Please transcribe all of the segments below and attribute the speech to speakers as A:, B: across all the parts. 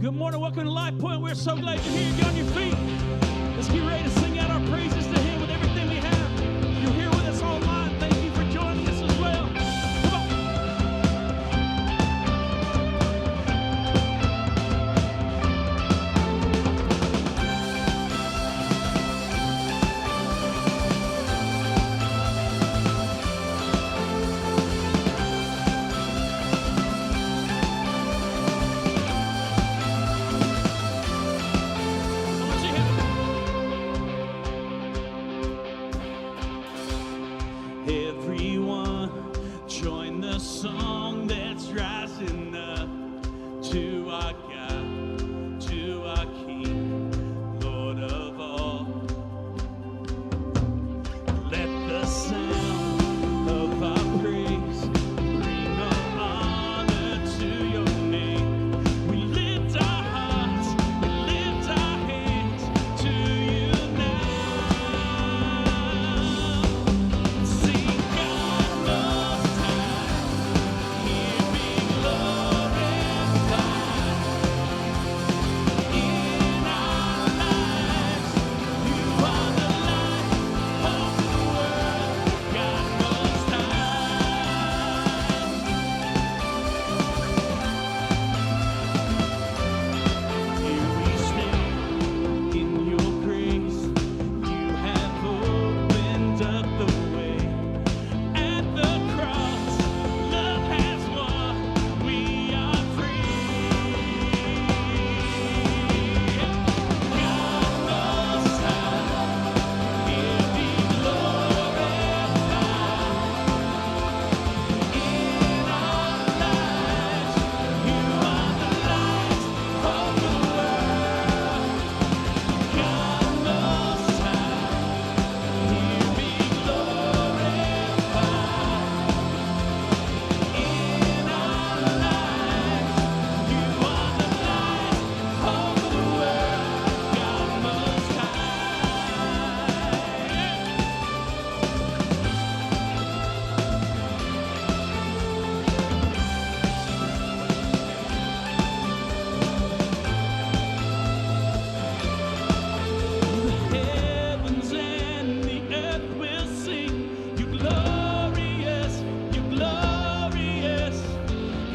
A: Good morning. Welcome to Lifepoint. We're so glad you're here. Get on your feet. Let's get ready to sing out our praises to Him with everything we have. If you're here with us online, thank you for joining us as well. Come on. Everyone, join the song that's rising up to our God, to our King, Lord of all. Let the sound of our praise bring all honor to your name. We lift our hearts, we lift our hands to you now. Sing God Most High, He be glorified in our lives. You are the light of the world, God Most High. Here we stand in your grace. You have opened up the way. At the cross, love has won. We are free. God Most High, He'll be glorified in our lives. You are the light of the world. God Most High, He'll be glorified in our lives. You are the light of the world. God Most The heavens and the earth will sing. You're glorious, you're glorious.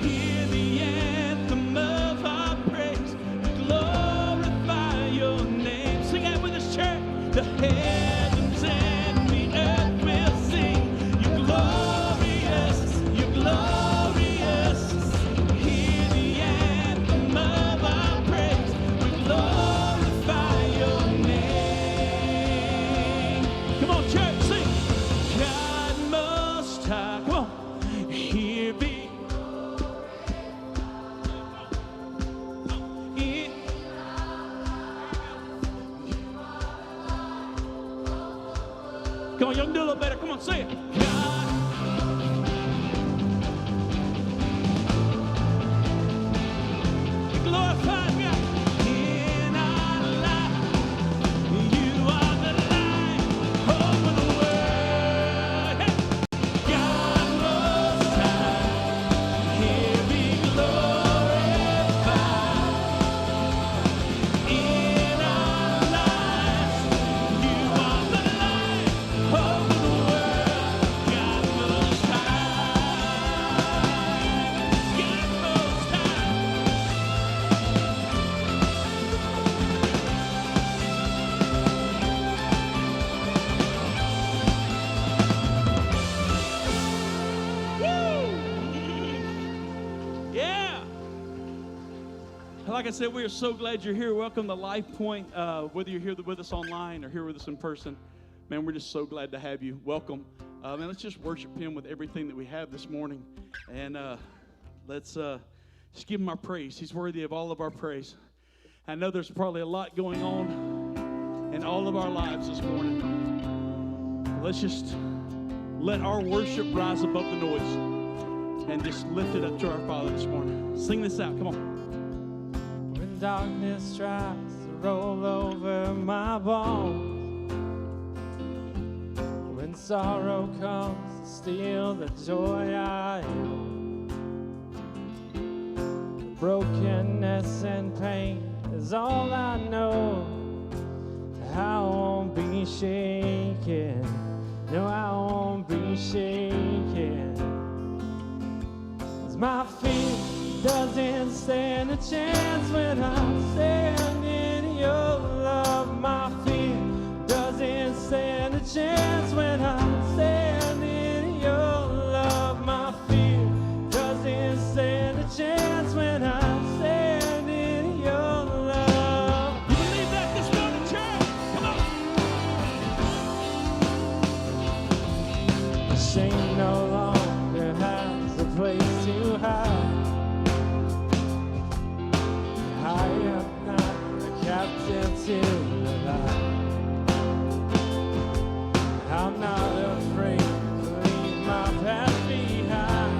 A: Hear the anthem of our praise. We glorify your name. Sing out with us, church. The heavens and the earth will sing. You're glorious, you're glorious. Hear the anthem of our praise. We glorify your name. Come on, church, sing. God Most High. Come on. Here be. In- Come on, y'all can do a little better. Come on, say it. God. Glorify God in our life. You are the light of the world. Hey. God Most High, He'll be glorified in our lives. You are the light of the world. God Most High, God Most High. Yeah. Like I said, we are so glad you're here. Welcome to Lifepoint. Whether you're here with us online or here with us in person, man, we're just so glad to have you. Welcome. Man, let's just worship Him with everything that we have this morning. And let's just give Him our praise. He's worthy of all of our praise. I know there's probably a lot going on in all of our lives this morning. Let's just let our worship rise above the noise and just lift it up to our Father this morning. Sing this out. Come on.
B: When darkness tries to roll over my bones, when sorrow comes to steal the joy I own, Brokenness and pain is all I know. I won't be shaken. No, I won't be shaken. 'Cause my fear doesn't stand a chance when I stand in your love. My fear doesn't stand a chance when I stand in your love. My fear doesn't stand a chance when I stand in your love.
A: You believe that this morning, church? Come on.
B: Shame no longer has a place to hide. I am not a captive to the lie. I'm not afraid to leave my past behind.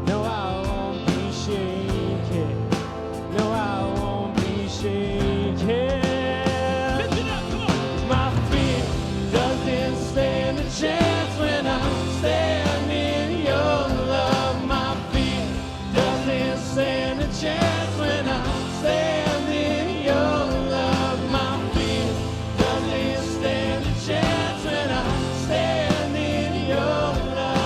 B: No, I won't be shaken. No, I won't be shaken.
A: Lift it up, come on.
B: My fear doesn't stand a chance when I'm standing in your love. My fear doesn't stand a chance when I'm standing in your love. My fear doesn't stand a chance when I'm standing in your love.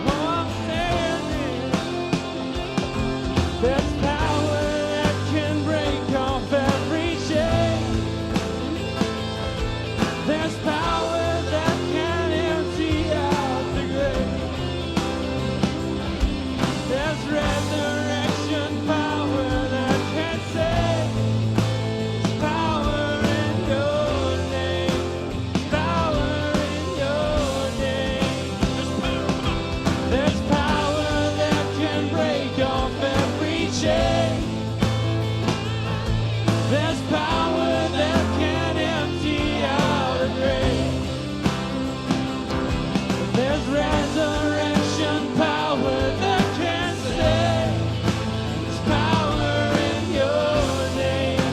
B: Oh, I'm standing. There's power that can break off every chain. There's power that can empty out the grave. There's resurrection power that can save. There's power in your name. Power in your name. There's power that can break off every chain. There's power that can empty out a grave. There's resurrection power that can save. There's power in your name.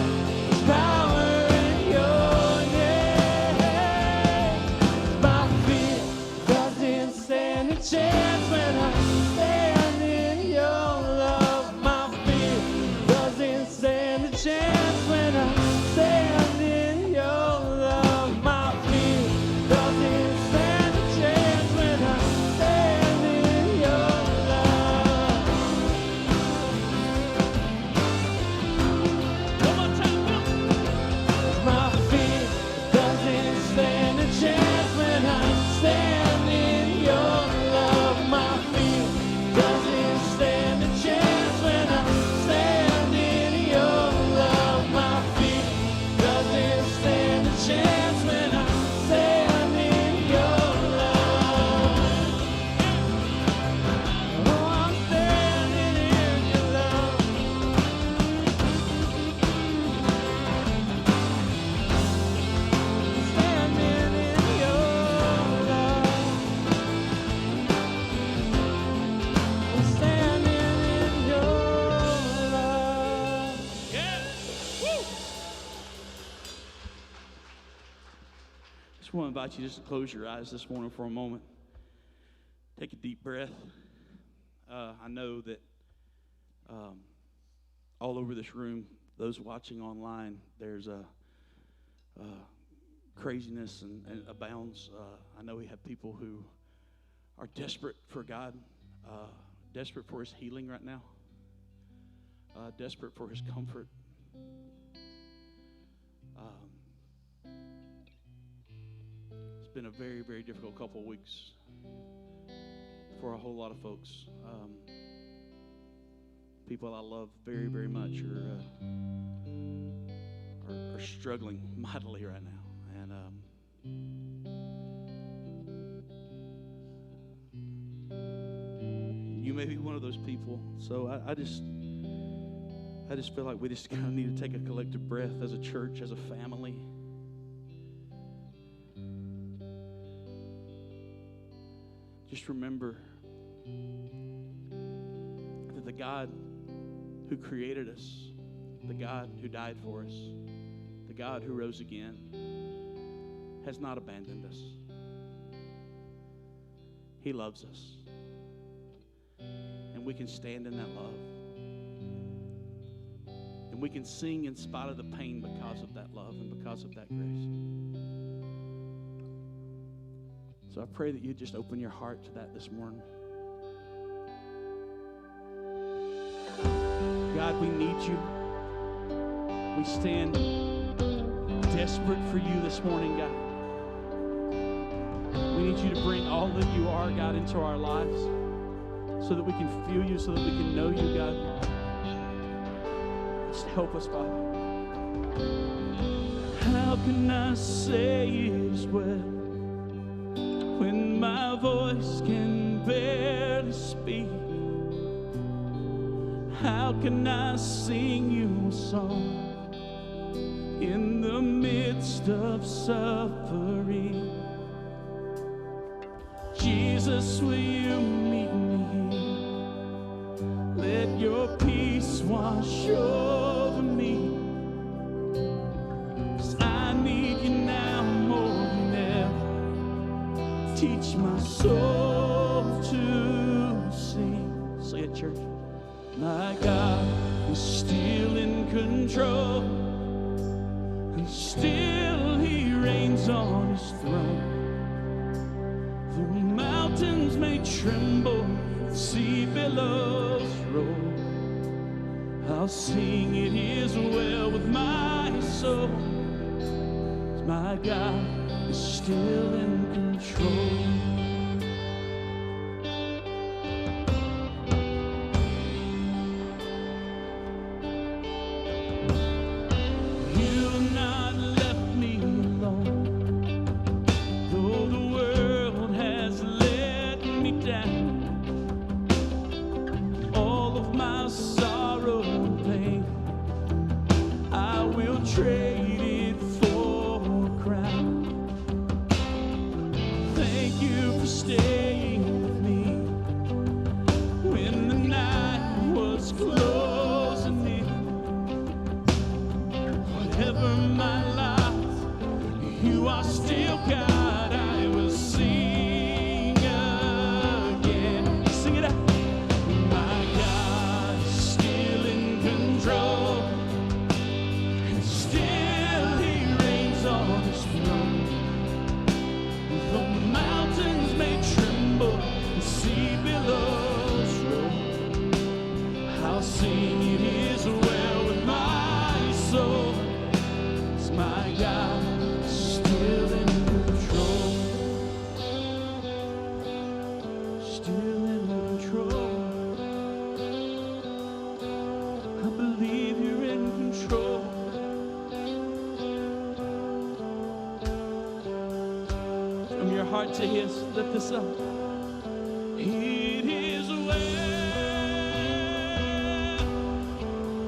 B: There's power in your name. My fear doesn't stand a chance when I stand in your love. My fear doesn't stand a chance when I stand in your love. My fear doesn't stand a chance when I stand in your love.
A: One more time, come on.
B: My fear doesn't stand a chance when I stand in your love. My fear doesn't stand a chance when I stand in your love. My fear doesn't stand a chance when I stand in your love. Oh, I'm standing in your love. Standing in your love. I'm standing in your love.
A: Yeah. Woo. Just want to invite you just to close your eyes this morning for a moment. Take a deep breath. I know that all over this room, those watching online, there's a craziness and abounds. I know we have people who are desperate for God, desperate for His healing right now, desperate for His comfort. It's been a very, very difficult couple of weeks for a whole lot of folks. People I love very, very much are struggling mightily right now, and you may be one of those people. So I just feel like we just kind of need to take a collective breath as a church, as a family. Just remember that the God who created us, the God who died for us, the God who rose again, has not abandoned us. He loves us. And we can stand in that love. And we can sing in spite of the pain because of that love and because of that grace. So I pray that you just open your heart to that this morning. God, we need you. We stand desperate for you this morning, God. We need you to bring all that you are, God, into our lives so that we can feel you, so that we can know you, God. Just help us, Father. How can I say it is well when my voice can barely speak? How can I sing you a song in the midst of suffering? Jesus, will you meet me here? Let your peace wash over me. 'Cause I need you now more than ever. Teach my soul to sing. Say it, church. My God is still in control, and still He reigns on His throne. The mountains may tremble, sea billows roll. I'll sing, it is well with my soul. My God is still in control. To His, lift this up. It is well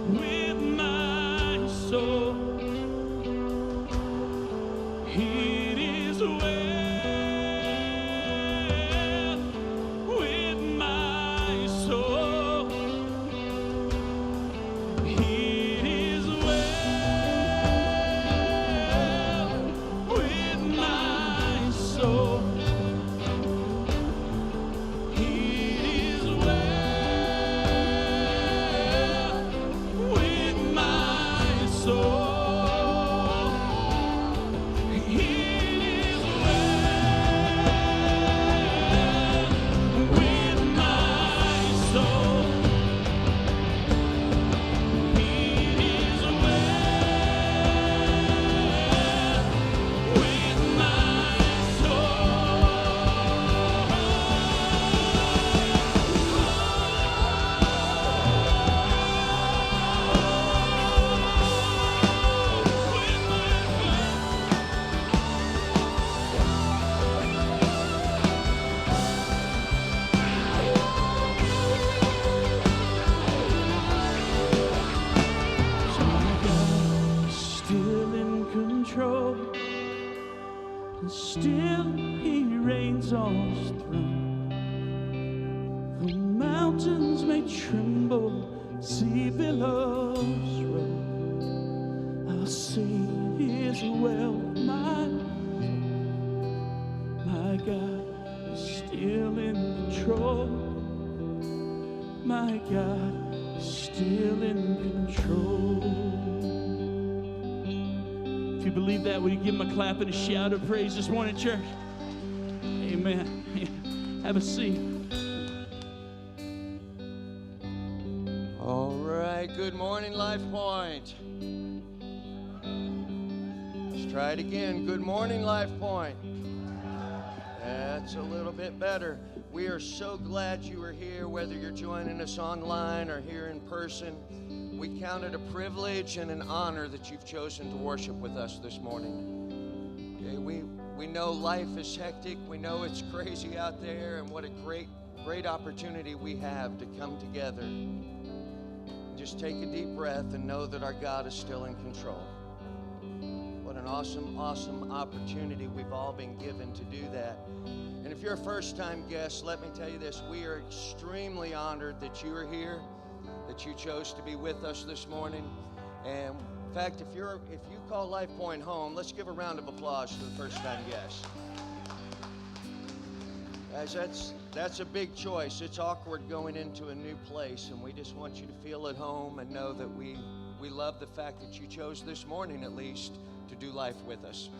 A: with my soul. It is well with my soul. It is well with my soul. Still He reigns on His throne. The mountains may tremble, sea billows roll. I'll sing, it is well with my God is still in control. My God is still in control. If you believe that, will you give him a clap and a shout of praise this morning, church? Amen. Have a seat.
C: All right, good morning, Lifepoint. Let's try it again. Good morning, Lifepoint. That's a little bit better. We are so glad you are here, whether you're joining us online or here in person. We count it a privilege and an honor that you've chosen to worship with us this morning. Okay, we know life is hectic. We know it's crazy out there, and what a great opportunity we have to come together. Just take a deep breath and know that our God is still in control. What an awesome opportunity we've all been given to do that. And if you're a first-time guest, let me tell you this. We are extremely honored that you are here, that you chose to be with us this morning. And in fact, if you call Lifepoint home, let's give a round of applause to the first-time guests. Guys, that's a big choice. It's awkward going into a new place, and we just want you to feel at home and know that we love the fact that you chose this morning, at least, to do life with us.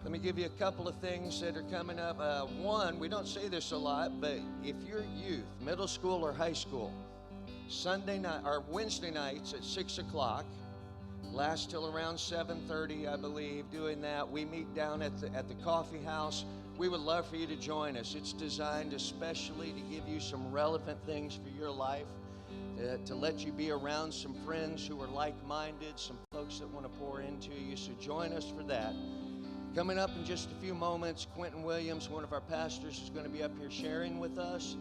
C: Let me give you a couple of things that are coming up. One, we don't say this a lot, but if you're youth, middle school or high school, Sunday night or Wednesday nights at 6 o'clock, last till around 7:30, I believe. Doing that, we meet down at the coffee house. We would love for you to join us. It's designed especially to give you some relevant things for your life, to let you be around some friends who are like-minded, some folks that want to pour into you. So join us for that. Coming up in just a few moments, Quentin Williams, one of our pastors, is going to be up here sharing with us,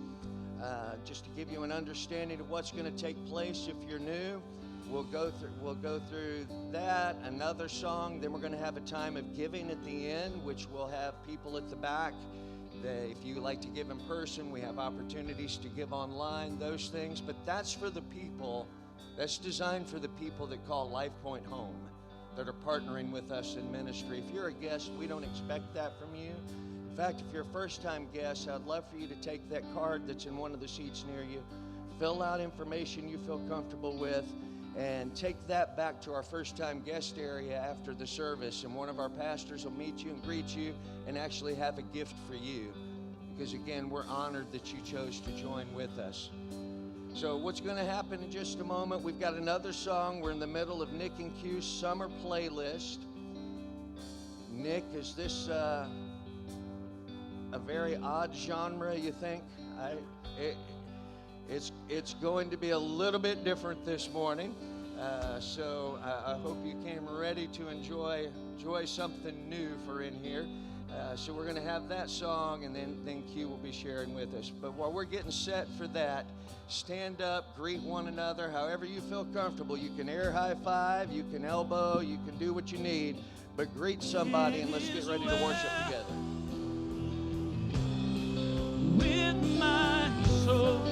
C: just to give you an understanding of what's going to take place if you're new. We'll go through that, another song, then we're going to have a time of giving at the end, which we'll have people at the back. If you like to give in person, we have opportunities to give online, those things. But that's for the people, that's designed for the people that call Lifepoint home, that are partnering with us in ministry. If you're a guest, we don't expect that from you. In fact, if you're a first-time guest, I'd love for you to take that card that's in one of the seats near you, fill out information you feel comfortable with, and take that back to our first-time guest area after the service, and one of our pastors will meet you and greet you and actually have a gift for you, because again, we're honored that you chose to join with us. So what's going to happen in just a moment, we've got another song. We're in the middle of Nick and Q's summer playlist. Nick, is this a very odd genre, you think? It's going to be a little bit different this morning, so I hope you came ready to enjoy something new for in here. So we're going to have that song, and then Q will be sharing with us. But while we're getting set for that, stand up, greet one another, however you feel comfortable. You can air high five, you can elbow, you can do what you need, but greet somebody and let's get ready to worship together.
A: With my soul.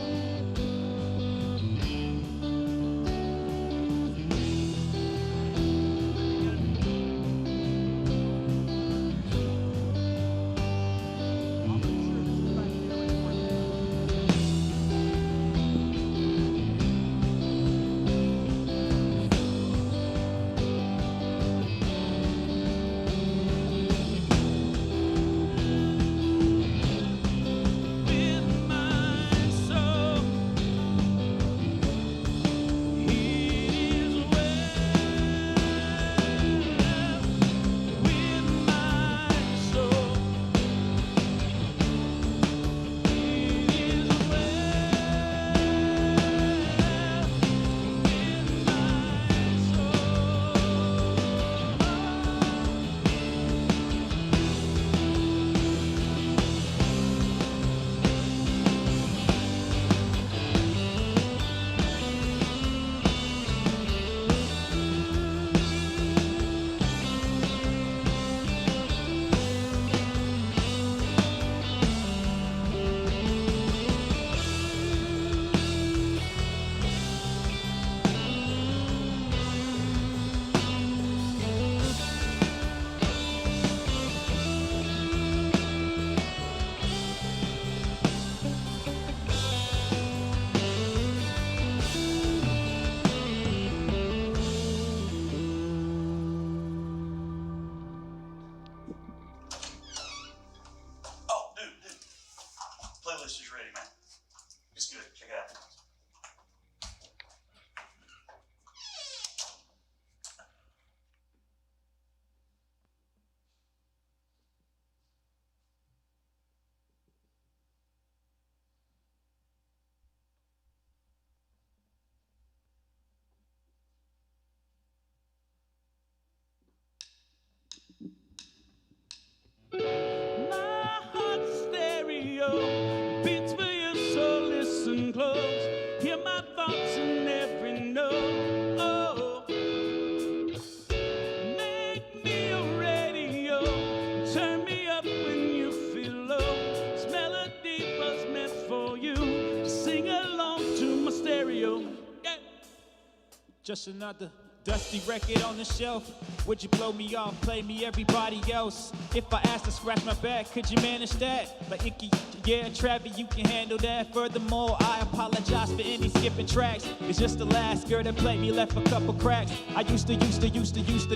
D: playlist is ready, man. It's good. Check it out.
A: My heart's stereo beats for you, so listen close. Hear my thoughts in every note. Oh, make me a radio. Turn me up when you feel low. This melody was meant for you. Sing along to my stereo. Yeah.
E: Just another dusty record on the shelf. Would you blow me off, play me everybody else? If I asked to scratch my back, could you manage that? Like Icky, yeah, Travis, you can handle that. Furthermore, I apologize for any skipping tracks. It's just the last girl that played me left a couple cracks. I used to,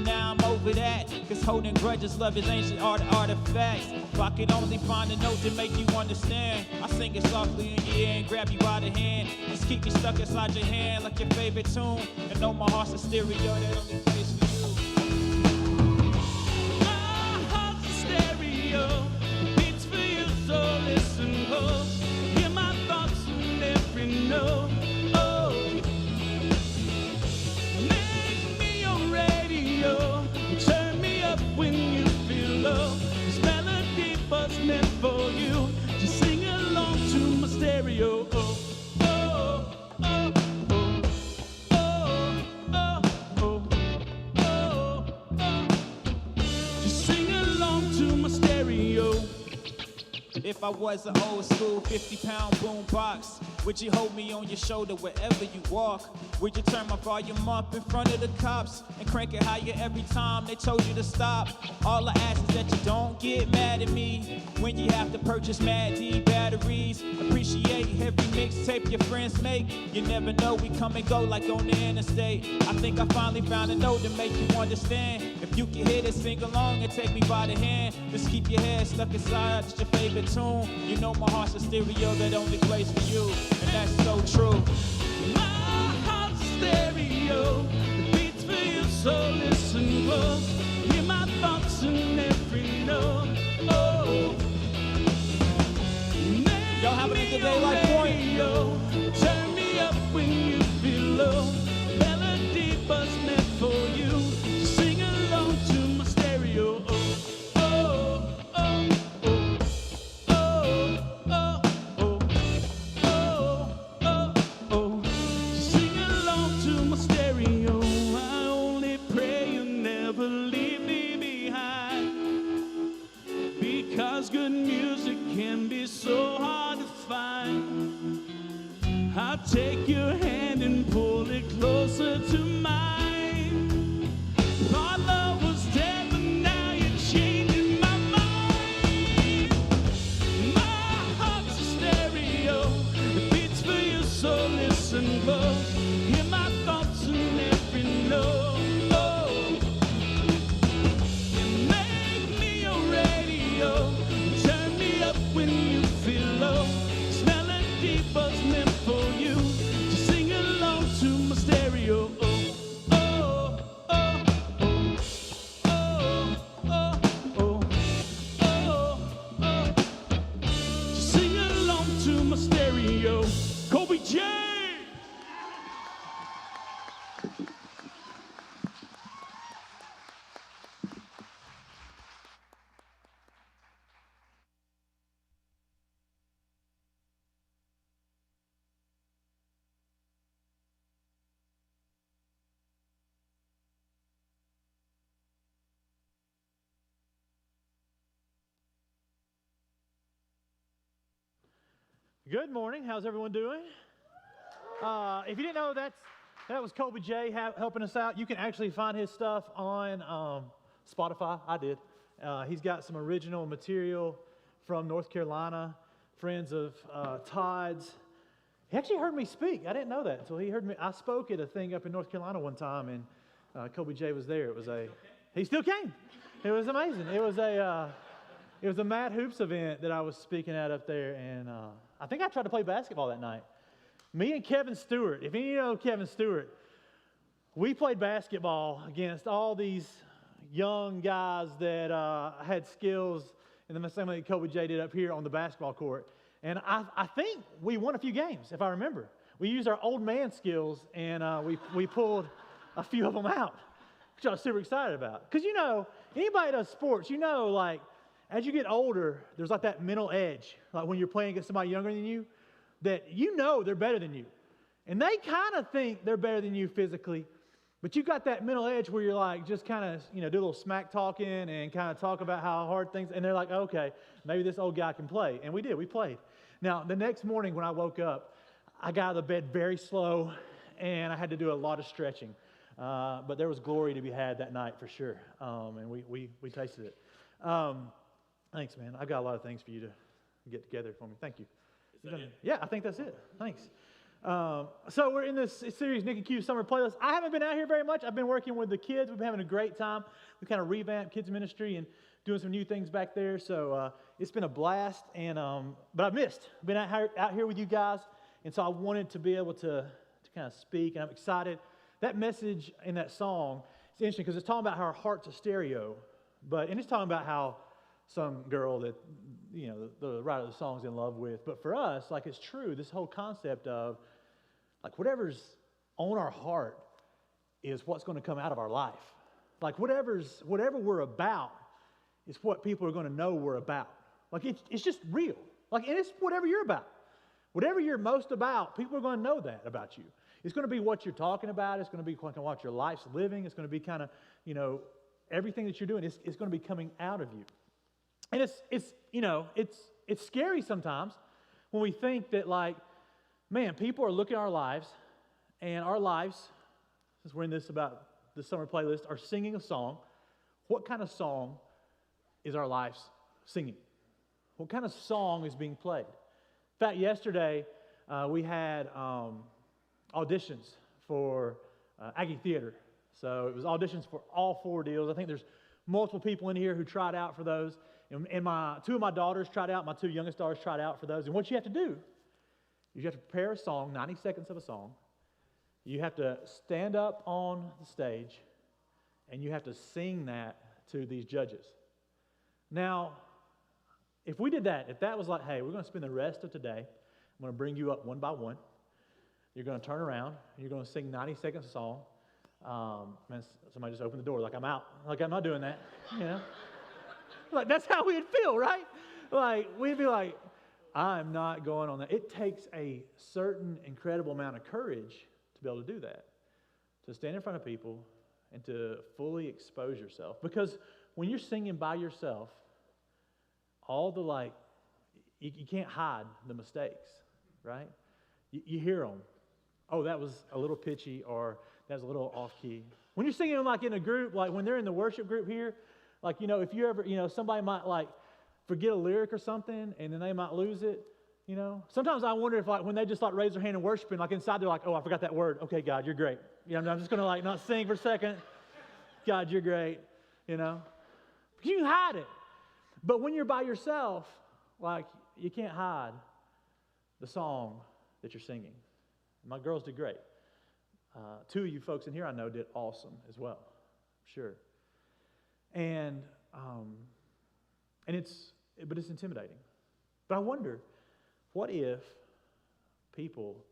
E: now I'm over that. Cause holding grudges, love is ancient artifacts. If I could only find a note to make you understand, I sing it softly in your ear and grab you by the hand. Just keep me stuck inside your hand like your favorite tune. And know my heart's a stereo that only plays for you.
A: My heart's a stereo, beats for you, so listen close. Hear my thoughts in every note. Oh, make me your radio. Turn me up when you feel low. This melody was meant for you. Just sing along to my stereo. Oh, oh, oh, oh, oh, oh, oh, oh, oh. Just sing along to my stereo.
E: If I was an old school 50-pound boom box, would you hold me on your shoulder wherever you walk? Would you turn my volume up in front of the cops and crank it higher every time they told you to stop? All I ask is that you don't get mad at me when you have to purchase Mad D batteries. Appreciate every mixtape your friends make. You never know, we come and go like on the interstate. I think I finally found a note to make you understand. If you can hear this, sing along and take me by the hand. Just keep your head stuck inside, it's your favorite tune. You know my heart's a stereo that only plays for you, and that's so true.
A: My heart's stereo, it beats for you, so listen close. Hear my thoughts in every note. Oh,
E: Y'all having a good day, Lifepoint?
A: Turn me up when you feel low. Melody was meant for you. Sing along to my stereo. Oh, oh, oh, oh, oh, oh, oh, oh, oh. Sing along to my stereo. I only pray you never leave me behind, because good music can be so hard to find. I'll take your hand and pull it closer to mine. Our love was dead, but now you're changing my mind. My heart's a stereo, it beats for you, so listen close. Hear my thoughts in every note. Oh, you make me your radio. Turn me up when you feel low. This melody was meant for you. Just sing along to my stereo. Oh, oh, oh, oh, oh, oh, oh, oh. Just sing along to my stereo. Kobe J.
F: Good morning. How's everyone doing? If you didn't know, that was Kobe J helping us out. You can actually find his stuff on Spotify. I did. He's got some original material from North Carolina, friends of Todd's. He actually heard me speak. I didn't know that until he heard me. I spoke at a thing up in North Carolina one time, and Kobe J was there. He still came. It was amazing. It was It was a Mad Hoops event that I was speaking at up there, and I think I tried to play basketball that night. Me and Kevin Stewart, if any of you know Kevin Stewart, we played basketball against all these young guys that had skills in the same way that Kobe J did up here on the basketball court. And I think we won a few games, if I remember. We used our old man skills, and we pulled a few of them out, which I was super excited about. Because, you know, anybody that does sports, you know, like, as you get older, there's like that mental edge, like when you're playing against somebody younger than you, that you know they're better than you. And they kind of think they're better than you physically, but you got that mental edge where you're like, just kind of, you know, do a little smack talking and kind of talk about how hard things, and they're like, okay, maybe this old guy can play. And we did, we played. Now, the next morning when I woke up, I got out of the bed very slow, and I had to do a lot of stretching. But there was glory to be had that night for sure, and we tasted it. Thanks, man. I've got a lot of things for you to get together for me. Thank you. Yeah, I think that's it. Thanks. So we're in this series, Nick and Q's Summer Playlist. I haven't been out here very much. I've been working with the kids. We've been having a great time. We kind of revamped kids ministry and doing some new things back there. So it's been a blast. And but I've missed. I've been out here with you guys, and so I wanted to be able to kind of speak. And I'm excited. That message in that song is interesting because it's talking about how our heart's a stereo, and it's talking about how some girl that, you know, the writer of the song's in love with. But for us, like, it's true, this whole concept of, like, whatever's on our heart is what's going to come out of our life. Like, whatever we're about is what people are going to know we're about. Like, it's just real. Like, and it's whatever you're about. Whatever you're most about, people are going to know that about you. It's going to be what you're talking about. It's going to be what your life's living. It's going to be kind of, you know, everything that you're doing is going to be coming out of you. And it's scary sometimes when we think that, like, man, people are looking at our lives, and our lives, since we're in this about the summer playlist, are singing a song. What kind of song is our lives singing? What kind of song is being played? In fact, yesterday we had auditions for Aggie Theater. So it was auditions for all 4 deals. I think there's multiple people in here who tried out for those. And two of my daughters tried out. My 2 youngest daughters tried out for those. And what you have to do is you have to prepare a song, 90 seconds of a song. You have to stand up on the stage, and you have to sing that to these judges. Now, if we did that, if that was like, hey, we're going to spend the rest of today, I'm going to bring you up one by one. You're going to turn around, and you're going to sing 90 seconds of song. Man, somebody just opened the door, like I'm out. Like, I'm not doing that, you know? Like, that's how we'd feel, right? Like, we'd be like, I'm not going on that. It takes a certain incredible amount of courage to be able to do that, to stand in front of people and to fully expose yourself. Because when you're singing by yourself, all the, like, you can't hide the mistakes, right? You hear them. Oh, that was a little pitchy, or that was a little off-key. When you're singing, like, in a group, like when they're in the worship group here, like, you know, if you ever, you know, somebody might, like, forget a lyric or something, and then they might lose it, you know. Sometimes I wonder if, like, when they just, like, raise their hand and worshiping, like, inside they're like, oh, I forgot that word. Okay, God, you're great. You know, I'm just going to, like, not sing for a second. God, you're great, you know. You can hide it. But when you're by yourself, like, you can't hide the song that you're singing. My girls did great. 2 of you folks in here I know did awesome as well, sure. And it's intimidating. But I wonder, what if people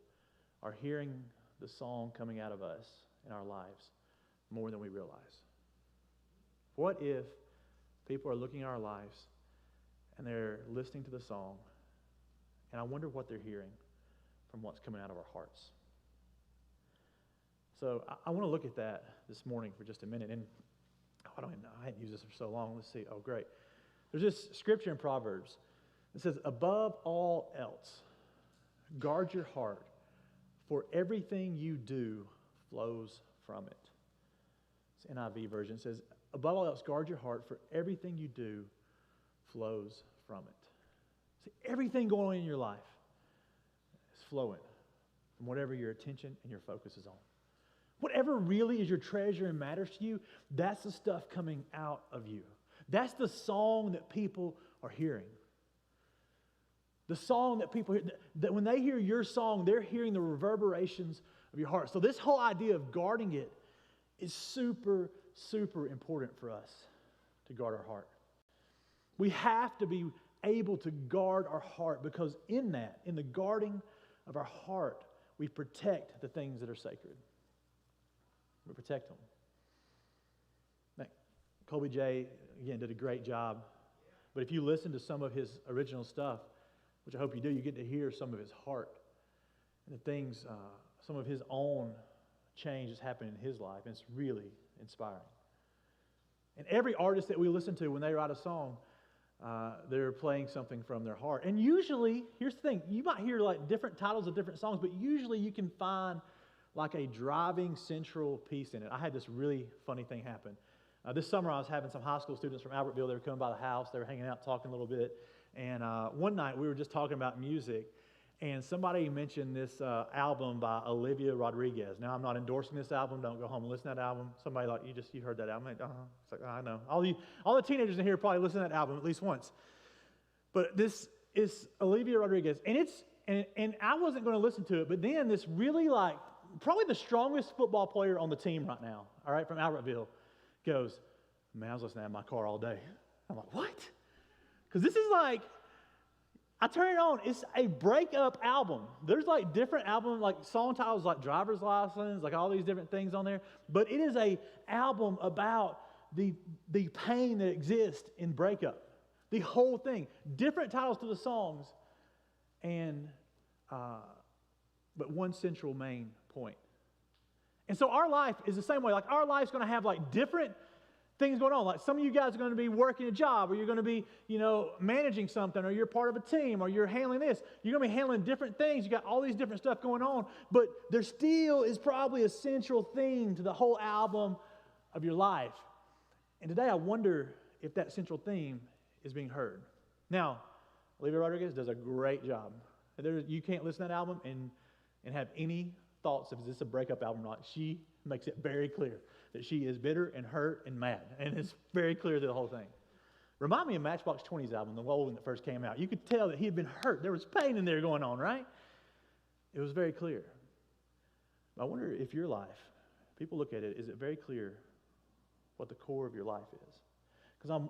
F: are hearing the song coming out of us in our lives more than we realize? What if people are looking at our lives and they're listening to the song, and I wonder what they're hearing from what's coming out of our hearts? So I want to look at that this morning for just a minute. And I don't even know. I hadn't used this for so long. Let's see. Oh, great. There's this scripture in Proverbs. It says, above all else, guard your heart, for everything you do flows from it. It's NIV version. It says, above all else, guard your heart, for everything you do flows from it. See, everything going on in your life is flowing from whatever your attention and your focus is on. Whatever really is your treasure and matters to you, that's the stuff coming out of you. That's the song that people are hearing. The song that people hear, that when they hear your song, they're hearing the reverberations of your heart. So this whole idea of guarding it is super, super important for us to guard our heart. We have to be able to guard our heart, because in that, in the guarding of our heart, we protect the things that are sacred. We protect them. Now, Colby J, again, did a great job. But if you listen to some of his original stuff, which I hope you do, you get to hear some of his heart and the things, some of his own change that's happening in his life. And it's really inspiring. And every artist that we listen to, when they write a song, they're playing something from their heart. And usually, here's the thing, you might hear like different titles of different songs, but usually you can find like a driving central piece in it. I had this really funny thing happen. This summer I was having some high school students from Albertville. They were coming by the house. They were hanging out, talking a little bit. And one night we were just talking about music, and somebody mentioned this album by Olivia Rodriguez. Now, I'm not endorsing this album. Don't go home and listen to that album. Somebody like, you heard that album? Like, It's like, I know. All the teenagers in here probably listen to that album at least once. But this is Olivia Rodriguez, and I wasn't going to listen to it, but then this really like, probably the strongest football player on the team right now, all right, from Albertville, goes, man, I was listening to that in my car all day. I'm like, what? Because this is like, I turn it on, it's a breakup album. There's like different album, like song titles like Driver's License, like all these different things on there. But it is a album about the pain that exists in breakup. The whole thing. Different titles to the songs, and but one central main point. And so our life is the same way. Like our life's going to have like different things going on. Like some of you guys are going to be working a job, or you're going to be, managing something, or you're part of a team, or you're handling this. You're going to be handling different things. You got all these different stuff going on, but there still is probably a central theme to the whole album of your life. And today I wonder if that central theme is being heard. Now, Olivia Rodriguez does a great job. You can't listen to that album and have any thoughts if it's a breakup album or not. She makes it very clear that she is bitter and hurt and mad. And it's very clear through the whole thing. Remind me of Matchbox 20's album, the old one that first came out. You could tell that he had been hurt. There was pain in there going on, right? It was very clear. But I wonder if your life, people look at it, is it very clear what the core of your life is? Because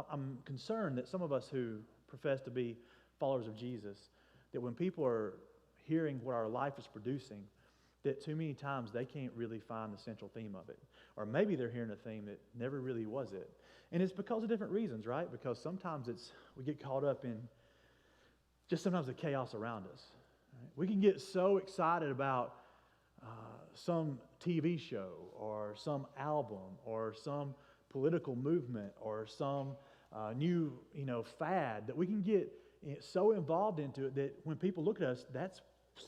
F: I'm concerned that some of us who profess to be followers of Jesus, that when people are hearing what our life is producing, that too many times they can't really find the central theme of it. Or maybe they're hearing a theme that never really was it. And it's because of different reasons, right? Because sometimes we get caught up in just sometimes the chaos around us. Right? We can get so excited about some TV show or some album or some political movement or some new fad that we can get so involved into it that when people look at us, that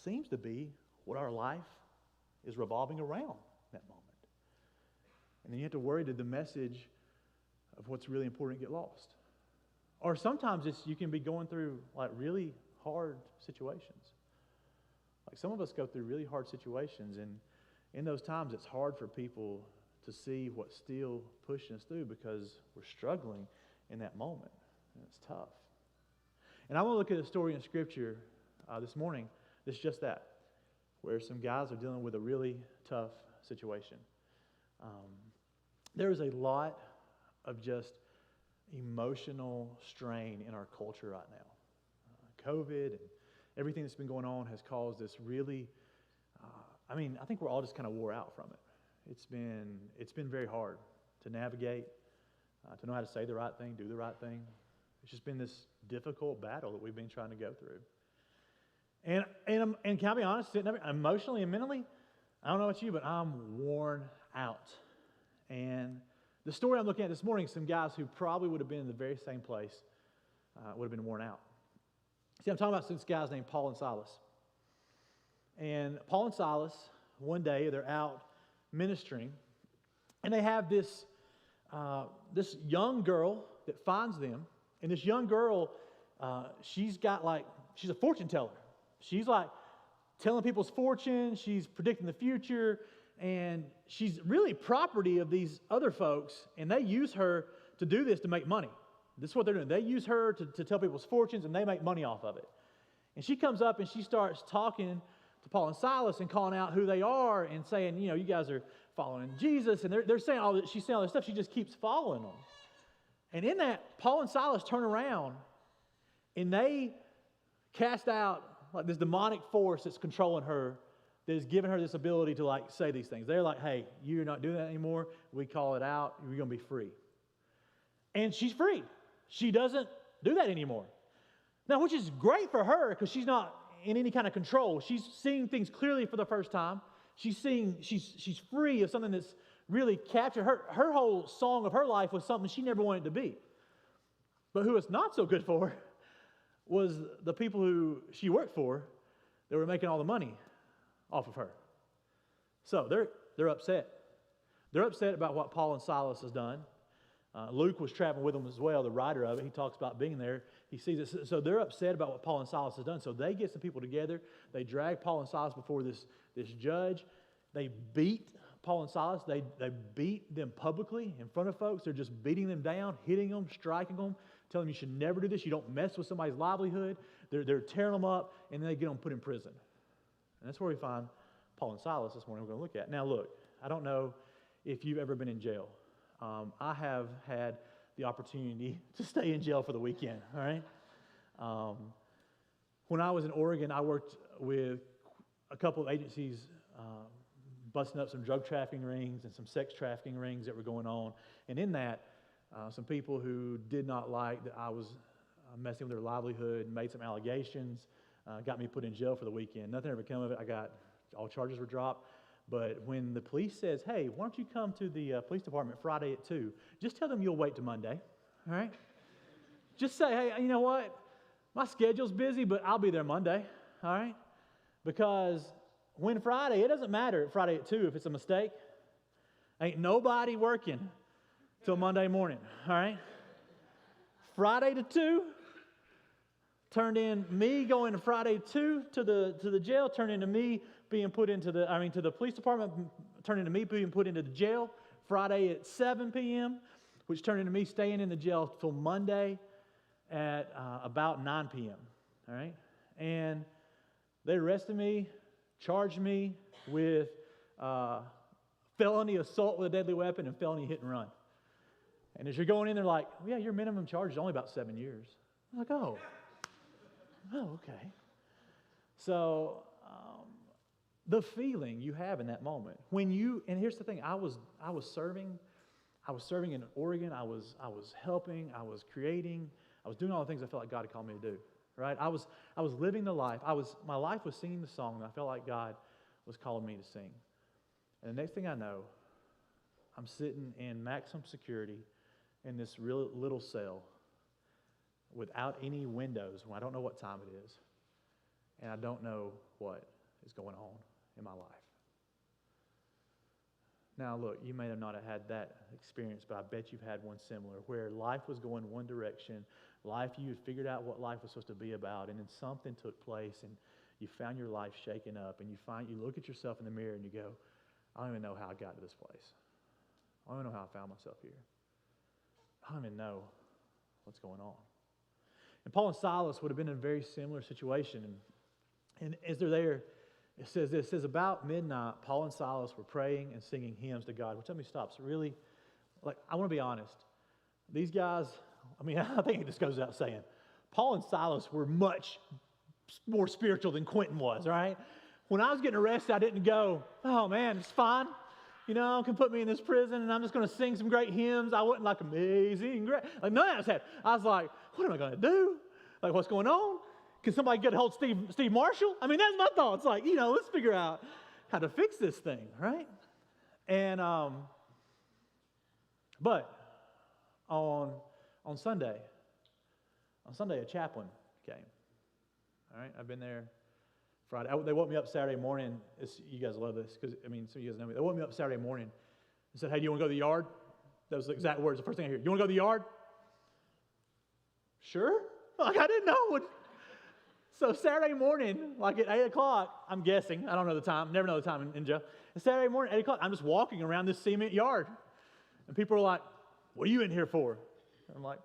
F: seems to be what our life is revolving around that moment. And then you have to worry, did the message of what's really important get lost? Or sometimes you can be going through like really hard situations. Like some of us go through really hard situations, and in those times it's hard for people to see what's still pushing us through because we're struggling in that moment, and it's tough. And I want to look at a story in Scripture this morning that's just that, where some guys are dealing with a really tough situation. There is a lot of just emotional strain in our culture right now. COVID and everything that's been going on has caused this really, I think we're all just kind of wore out from it. It's been very hard to navigate, to know how to say the right thing, do the right thing. It's just been this difficult battle that we've been trying to go through. And can I be honest, emotionally and mentally, I don't know about you, but I'm worn out. And the story I'm looking at this morning is some guys who probably would have been in the very same place, would have been worn out. See, I'm talking about some guys named Paul and Silas. And Paul and Silas, one day, they're out ministering, and they have this young girl that finds them. And this young girl, she's a fortune teller. She's like telling people's fortune. She's predicting the future. And she's really property of these other folks. And they use her to do this to make money. This is what they're doing. They use her to tell people's fortunes, and they make money off of it. And she comes up and she starts talking to Paul and Silas and calling out who they are and saying, you guys are following Jesus. And they're saying all that. She's saying all this stuff. She just keeps following them. And in that, Paul and Silas turn around and they cast out like this demonic force that's controlling her, that is giving her this ability to like say these things. They're like, hey, you're not doing that anymore. We call it out. You're going to be free. And she's free. She doesn't do that anymore. Now, which is great for her because she's not in any kind of control. She's seeing things clearly for the first time. She's free of something that's really captured her. Her whole song of her life was something she never wanted to be. But who it's not so good for was the people who she worked for that were making all the money off of her. So they're upset. They're upset about what Paul and Silas has done. Luke was traveling with them as well, the writer of it. He talks about being there. He sees it. So they're upset about what Paul and Silas has done. So they get some people together. They drag Paul and Silas before this judge. They beat Paul and Silas. They beat them publicly in front of folks. They're just beating them down, hitting them, striking them, telling them you should never do this. You don't mess with somebody's livelihood. They're tearing them up, and then they get them put in prison. And that's where we find Paul and Silas this morning we're going to look at. Now, look, I don't know if you've ever been in jail. I have had the opportunity to stay in jail for the weekend, all right? When I was in Oregon, I worked with a couple of agencies busting up some drug trafficking rings and some sex trafficking rings that were going on. And in that, some people who did not like that I was messing with their livelihood, made some allegations, got me put in jail for the weekend. Nothing ever came of it. All charges were dropped. But when the police says, hey, why don't you come to the police department Friday at 2, just tell them you'll wait till Monday, all right? Just say, hey, you know what? My schedule's busy, but I'll be there Monday, all right? Because when Friday, it doesn't matter Friday at 2 if it's a mistake. Ain't nobody working till Monday morning, all right? Friday to 2 turned in me going to Friday 2 to the jail, turned into me being put into to the police department, turned into me being put into the jail Friday at 7 p.m., which turned into me staying in the jail till Monday at about 9 p.m., all right? And they arrested me, charged me with felony assault with a deadly weapon and felony hit and run. And as you're going in, they're like, well, yeah, your minimum charge is only about 7 years. I'm like, oh, okay. So the feeling you have in that moment and here's the thing, I was serving in Oregon. I was helping. I was creating. I was doing all the things I felt like God had called me to do. Right? I was living the life. My life was singing the song that I felt like God was calling me to sing. And the next thing I know, I'm sitting in maximum security in this real little cell without any windows when I don't know what time it is, and I don't know what is going on in my life. Now, look, you may have not have had that experience, but I bet you've had one similar, where life was going one direction. You had figured out what life was supposed to be about, and then something took place, and you found your life shaken up, and you look at yourself in the mirror, and you go, I don't even know how I got to this place. I don't even know how I found myself here. I don't even know what's going on. And Paul and Silas would have been in a very similar situation. And as they're there, it says, about midnight, Paul and Silas were praying and singing hymns to God. Which let me stop. So really, I want to be honest. These guys, I think it just goes without saying, Paul and Silas were much more spiritual than Quentin was, all right? When I was getting arrested, I didn't go, oh man, it's fine. Can put me in this prison and I'm just going to sing some great hymns. I wasn't like amazing, great. None of that was happening. I was like, what am I going to do? What's going on? Can somebody get a hold of Steve Marshall? That's my thoughts. Let's figure out how to fix this thing, right? And, but on Sunday, a chaplain came. All right, I've been there Friday. They woke me up Saturday morning. You guys love this because, some of you guys know me. They woke me up Saturday morning and said, hey, do you want to go to the yard? That was the exact words, the first thing I hear. You want to go to the yard? Sure. I didn't know. So Saturday morning, at 8 o'clock, I'm guessing, I don't know the time, never know the time in jail. And Saturday morning, 8 o'clock, I'm just walking around this cement yard. And people are like, what are you in here for? And I'm like,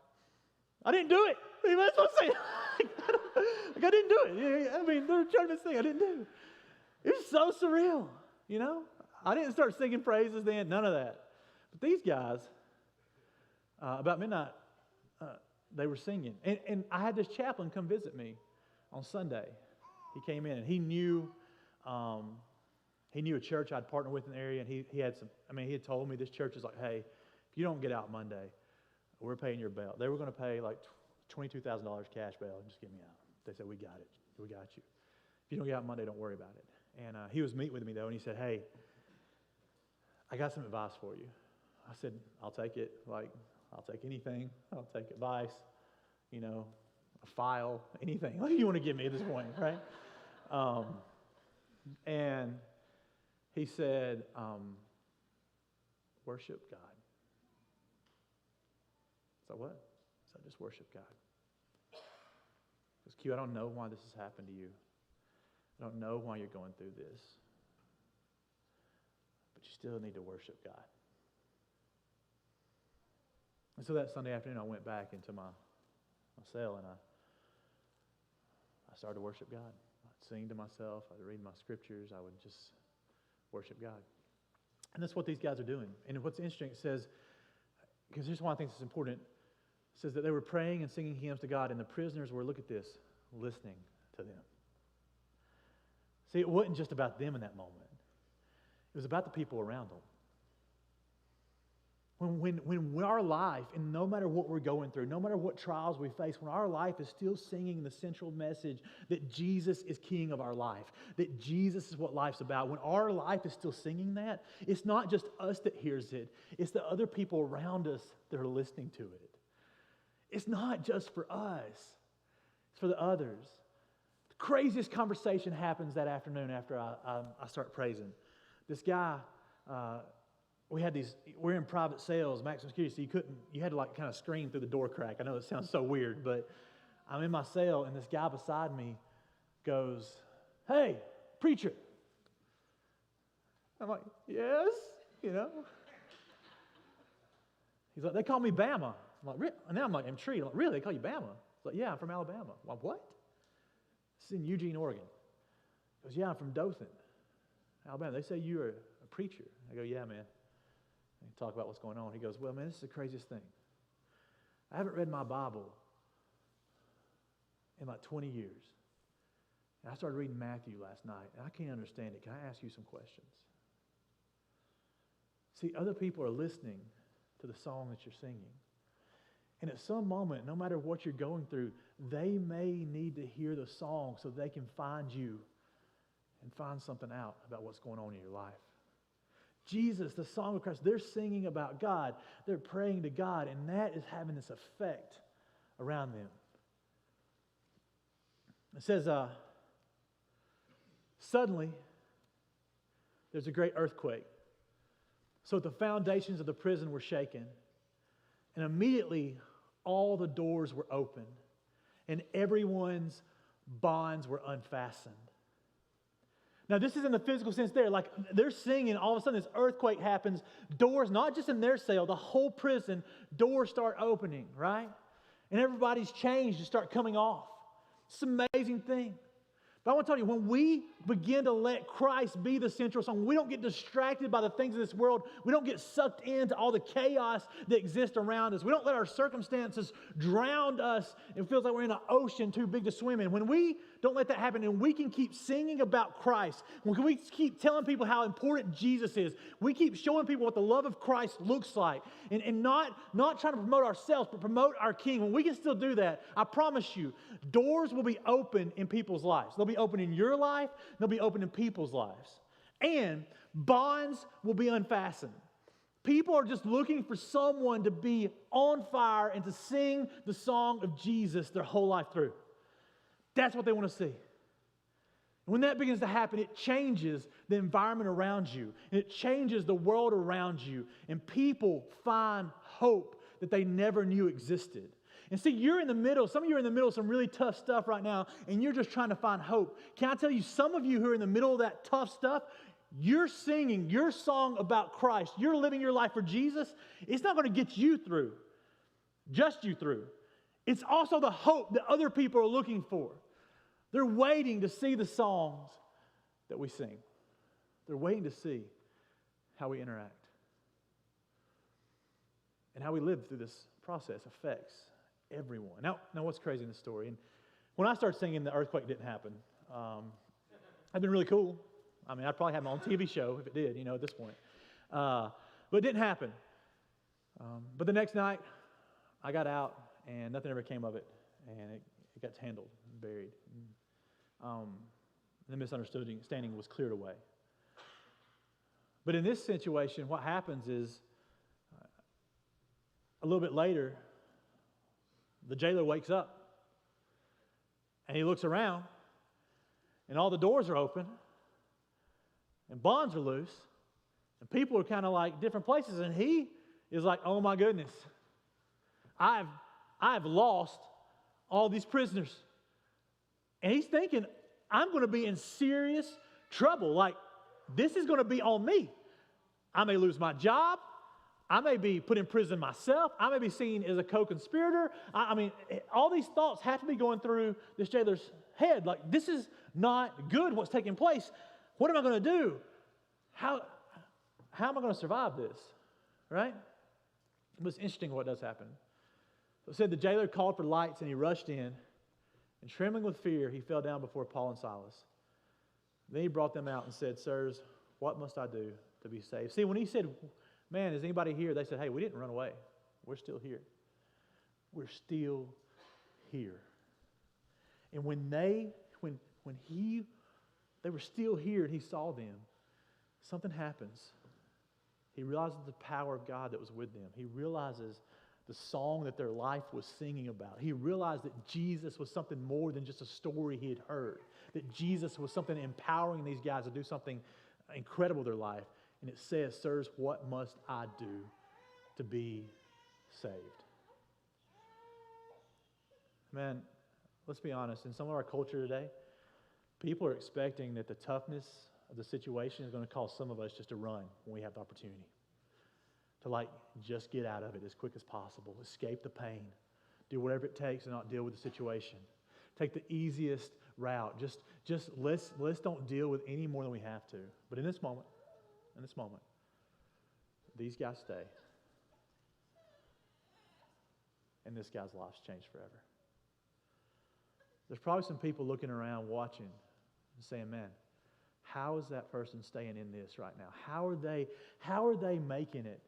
F: I didn't do it. I mean, that's what I'm saying. Like, I didn't do it. I mean, they're trying to sing. I didn't do it. It was so surreal, you know? I didn't start singing praises then, none of that. But these guys, about midnight, they were singing. And I had this chaplain come visit me on Sunday. He came in and he knew a church I'd partnered with in the area, and he had told me this church is like, hey, if you don't get out Monday, we're paying your bail. They were going to pay like $22,000 cash bail and just get me out. They said, we got it. We got you. If you don't get out Monday, don't worry about it. And he was meeting with me, though, and he said, hey, I got some advice for you. I said, I'll take it. Like, I'll take anything. I'll take advice, you know, a file, anything. What do you want to give me at this point, right? And he said, worship God. So what? So just worship God. Because Q, I don't know why this has happened to you. I don't know why you're going through this. But you still need to worship God. And so that Sunday afternoon, I went back into my cell and I started to worship God. I'd sing to myself. I'd read my scriptures. I would just worship God. And that's what these guys are doing. And what's interesting, it says, because here's why I think this is important, it says that they were praying and singing hymns to God, and the prisoners were, look at this, listening to them. See, it wasn't just about them in that moment. It was about the people around them. When our life, and no matter what we're going through, no matter what trials we face, when our life is still singing the central message that Jesus is king of our life, that Jesus is what life's about, when our life is still singing that, it's not just us that hears it, it's the other people around us that are listening to it. It's not just for us, it's for the others. The craziest conversation happens that afternoon after I start praising. This guy, we're in private cells, maximum security, so you had to like kind of scream through the door crack. I know it sounds so weird, but I'm in my cell and this guy beside me goes, hey, preacher. I'm like, yes, you know. He's like, they call me Bama. I'm like, really? And now I'm like intrigued. I'm like, really? They call you Bama? He's like, yeah, I'm from Alabama. I'm like, what? This is in Eugene, Oregon. He goes, yeah, I'm from Dothan, Alabama. They say you're a preacher. I go, yeah, man. And talk about what's going on. He goes, well, man, this is the craziest thing. I haven't read my Bible in like 20 years. And I started reading Matthew last night, and I can't understand it. Can I ask you some questions? See, other people are listening to the song that you're singing. And at some moment, no matter what you're going through, they may need to hear the song so they can find you and find something out about what's going on in your life. Jesus, the song of Christ, they're singing about God. They're praying to God, and that is having this effect around them. It says, suddenly, there's a great earthquake. So the foundations of the prison were shaken, and immediately all the doors were opened, and everyone's bonds were unfastened. Now, this is in the physical sense there. Like, they're singing, all of a sudden this earthquake happens. Doors, not just in their cell, the whole prison, doors start opening, right? And everybody's chains just start coming off. It's an amazing thing. But I want to tell you, when we begin to let Christ be the central song, we don't get distracted by the things of this world. We don't get sucked into all the chaos that exists around us. We don't let our circumstances drown us. It feels like we're in an ocean too big to swim in. When we don't let that happen, and we can keep singing about Christ, when we keep telling people how important Jesus is, we keep showing people what the love of Christ looks like, and not trying to promote ourselves, but promote our King. When we can still do that, I promise you, doors will be open in people's lives. They'll be open in your life, they'll be open in people's lives. And bonds will be unfastened. People are just looking for someone to be on fire and to sing the song of Jesus their whole life through. That's what they want to see. And when that begins to happen, it changes the environment around you. And it changes the world around you. And people find hope that they never knew existed. And see, you're in the middle, some of you are in the middle of some really tough stuff right now, and you're just trying to find hope. Can I tell you, some of you who are in the middle of that tough stuff, you're singing your song about Christ. You're living your life for Jesus. It's not going to get you through, just you through. it's also the hope that other people are looking for. They're waiting to see the songs that we sing. They're waiting to see how we interact. And how we live through this process affects everyone. Now what's crazy in this story? And when I started singing, the earthquake didn't happen. It'd been really cool. I mean, I'd probably have my own TV show if it did, at this point. But it didn't happen. But the next night, I got out, and nothing ever came of it. And it got handled and buried. The misunderstanding was cleared away. But in this situation, what happens is, a little bit later, the jailer wakes up, and he looks around, and all the doors are open, and bonds are loose, and people are kind of like different places, and he is like, oh my goodness, I've lost all these prisoners. And he's thinking, I'm going to be in serious trouble. Like, this is going to be on me. I may lose my job. I may be put in prison myself. I may be seen as a co-conspirator. I mean, all these thoughts have to be going through this jailer's head. Like, this is not good what's taking place. What am I going to do? How am I going to survive this? Right? But it's interesting what does happen. So it said the jailer called for lights and he rushed in. And trembling with fear, he fell down before Paul and Silas. Then he brought them out and said, sirs, what must I do to be saved? See, when he said, man, is anybody here? They said, hey, we didn't run away. We're still here. We're still here. And when they were still here and he saw them, something happens. He realizes the power of God that was with them. He realizes the song that their life was singing about. He realized that Jesus was something more than just a story he had heard. That Jesus was something empowering these guys to do something incredible in their life. And it says, sirs, what must I do to be saved? Man, let's be honest. In some of our culture today, people are expecting that the toughness of the situation is going to cause some of us just to run when we have the opportunity. To just get out of it as quick as possible. Escape the pain. Do whatever it takes to not deal with the situation. Take the easiest route. Just let's don't deal with any more than we have to. But in this moment, these guys stay. And this guy's life's changed forever. There's probably some people looking around watching and saying, man, how is that person staying in this right now? How are they making it?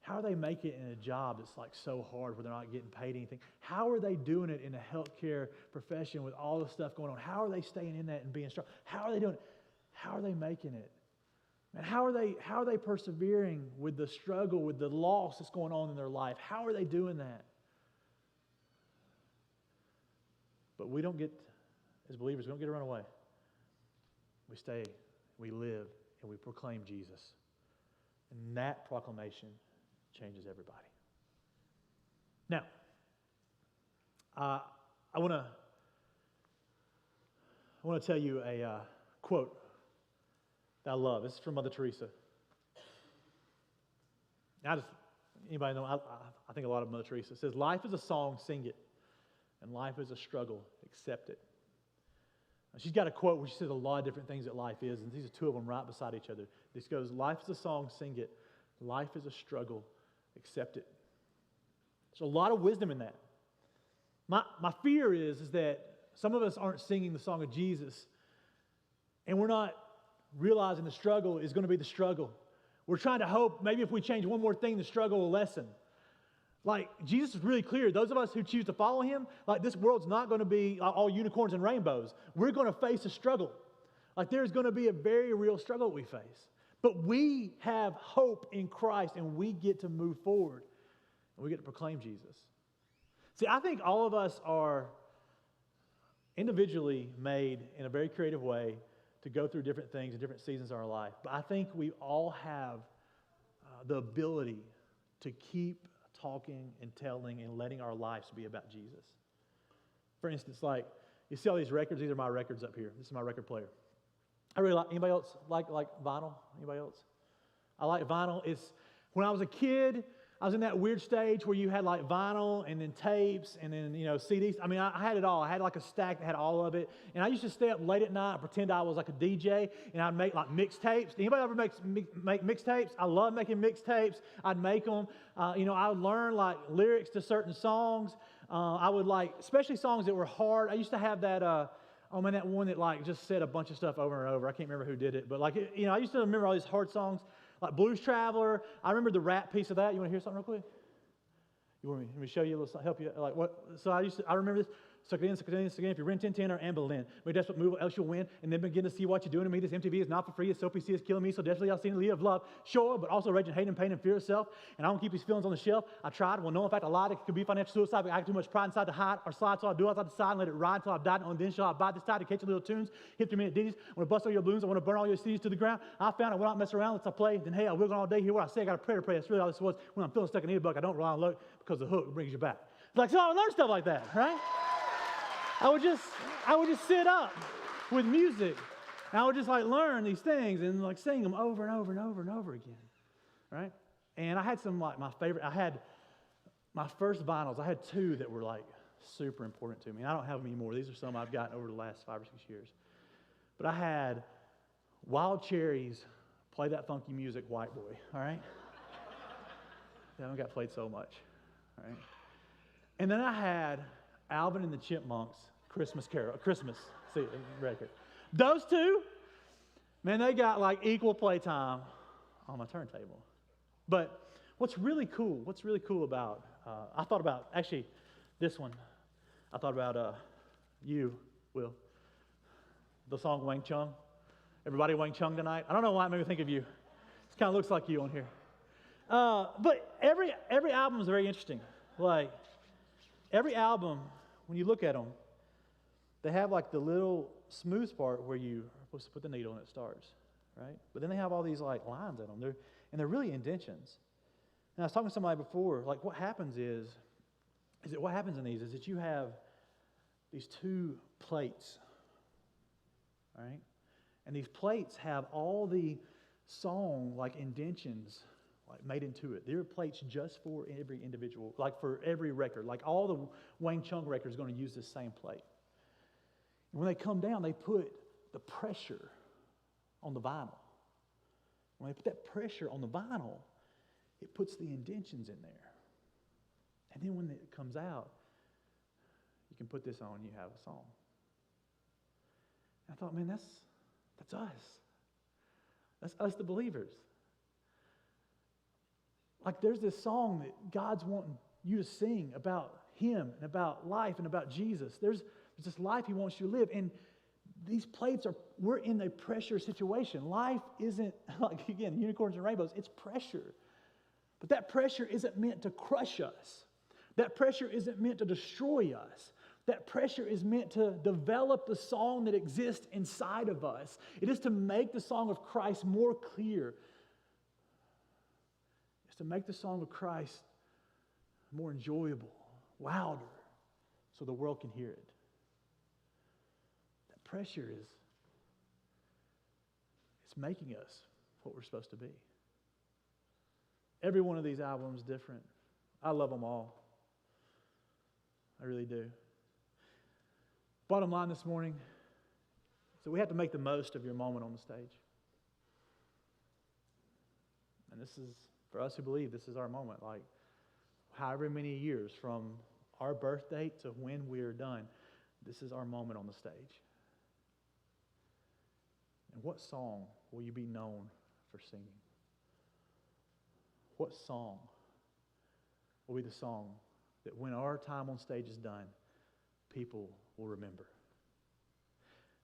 F: How are they making it in a job that's so hard where they're not getting paid anything? How are they doing it in a healthcare profession with all the stuff going on? How are they staying in that and being strong? How are they doing it? How are they making it? And how are they persevering with the struggle, with the loss that's going on in their life? How are they doing that? But we don't get, as believers, we don't get to run away. We stay, we live, and we proclaim Jesus. And that proclamation changes everybody. Now, I want to tell you a quote that I love. This is from Mother Teresa. Anybody know? I think a lot of Mother Teresa. It says, life is a song, sing it. And life is a struggle, accept it. Now, she's got a quote where she says a lot of different things that life is, and these are two of them right beside each other. This goes, life is a song, sing it. Life is a struggle, accept it. There's a lot of wisdom in that. My fear is that some of us aren't singing the song of Jesus, and we're not realizing the struggle is going to be the struggle. We're trying to hope maybe if we change one more thing, the struggle will lessen. Jesus is really clear. Those of us who choose to follow him, this world's not going to be all unicorns and rainbows. We're going to face a struggle. There's going to be a very real struggle we face. But we have hope in Christ, and we get to move forward, and we get to proclaim Jesus. See, I think all of us are individually made in a very creative way to go through different things in different seasons of our life. But I think we all have the ability to keep talking and telling and letting our lives be about Jesus. For instance, you see all these records. These are my records up here. This is my record player. I really like. Anybody else like vinyl? Anybody else? I like vinyl. When I was a kid, I was in that weird stage where you had like vinyl and then tapes and then, CDs. I mean, I had it all. I had like a stack that had all of it. And I used to stay up late at night and pretend I was like a DJ, and I'd make like mixtapes. Anybody ever make mixtapes? I love making mixtapes. I'd make them. I would learn like lyrics to certain songs. I would like, especially songs that were hard. I used to have that, that one that like just said a bunch of stuff over and over. I can't remember who did it, but like, I used to remember all these hard songs. Like Blues Traveler, I remember the rap piece of that. You want to hear something real quick? You want me to show you a little, help you? Like what? So I remember this. Suck it in, suck it in, suck it in. If you're renting 10 or Amberlin, make desperate move, else you'll win. And then begin to see what you're doing to me. This MTV is not for free. It's OPC is killing me. So desperately I've seen the lead of love. Sure, but also raging, hate, and pain, and fear of self. And I don't keep these feelings on the shelf. I tried. Well, no, in fact, I lied. It could be financial suicide, but I had too much pride inside to hide or slide. So I do outside the side and let it ride until I've died. And then shall I bide this tide to catch your little tunes. Hit 3-minute ditties. I want to bust all your balloons. I want to burn all your CDs to the ground. I found I will not mess around. Let's play. Then hey, I will go all day. Hear what I say. I got a prayer to pray. That's really all this was. When I'm feeling stuck in a book, I don't rely on luck because the hook brings you back. Like, so I would learn stuff like that, right? I would just sit up with music. And I would just like learn these things and like sing them over and over and over and over again, right? And I had some like my favorite. I had my first vinyls. I had 2 that were like super important to me. And I don't have them anymore. These are some I've gotten over the last 5 or 6 years. But I had Wild Cherries, Play That Funky Music, White Boy. All right. They haven't got played so much. All right. And then I had Alvin and the Chipmunks, Christmas record. Those 2, man, they got like equal playtime on my turntable. But what's really cool about, I thought about, actually, this one. I thought about you, Will. The song Wang Chung. Everybody Wang Chung tonight? I don't know why it made me think of you. It kind of looks like you on here. But every album is very interesting. Like, every album, when you look at them, they have like the little smooth part where you are supposed to put the needle and it starts, right? But then they have all these like lines in them. They're really indentions. And I was talking to somebody before, like what happens is what happens in these is that you have these 2 plates, right? And these plates have all the song like indentions like made into it. There are plates just for every individual, like for every record. Like all the Wang Chung records are going to use this same plate. And when they come down, they put the pressure on the vinyl. When they put that pressure on the vinyl, it puts the indentions in there. And then when it comes out, you can put this on and you have a song. And I thought, man, that's us. That's us, the believers. Like there's this song that God's wanting you to sing about Him and about life and about Jesus. There's this life He wants you to live. And these plates we're in a pressure situation. Life isn't, like again, unicorns and rainbows, it's pressure. But that pressure isn't meant to crush us. That pressure isn't meant to destroy us. That pressure is meant to develop the song that exists inside of us. It is to make the song of Christ more clear. It's to make the song of Christ more enjoyable, louder, so the world can hear it. That pressure it's making us what we're supposed to be. Every one of these albums is different. I love them all. I really do. Bottom line this morning, so we have to make the most of your moment on the stage. And this is, for us who believe, this is our moment. Like, however many years from our birth date to when we're done, this is our moment on the stage. And what song will you be known for singing? What song will be the song that when our time on stage is done, people will remember?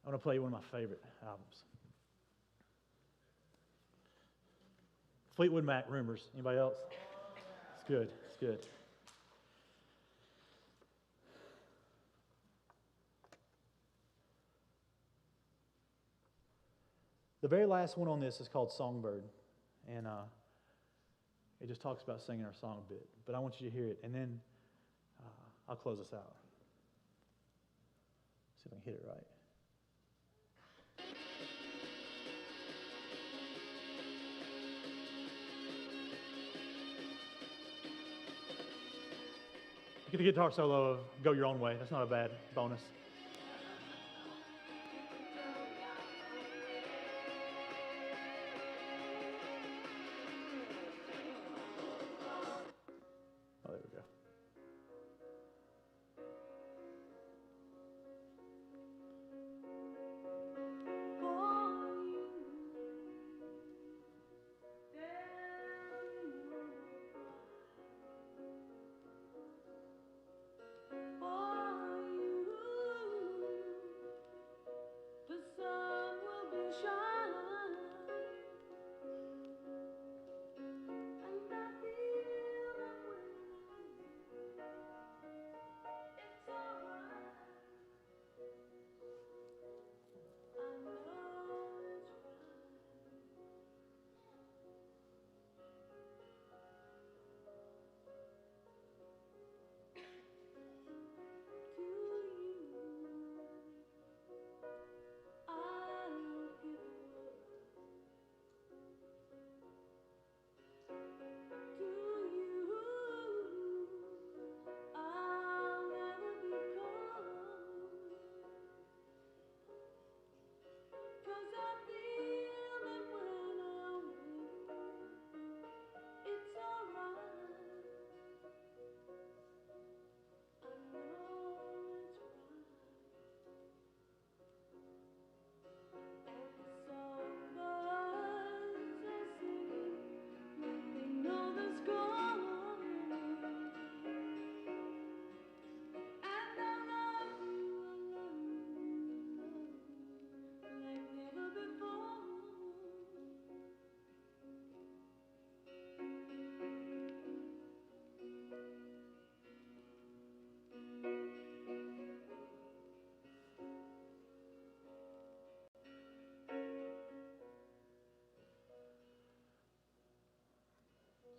F: I want to play you one of my favorite albums. Fleetwood Mac, Rumors. Anybody else? It's good. It's good. The very last one on this is called Songbird. And it just talks about singing our song a bit. But I want you to hear it. And then I'll close us out. See if I can hit it right. get a guitar solo of Go Your Own Way. That's not a bad bonus. Oh, there we go.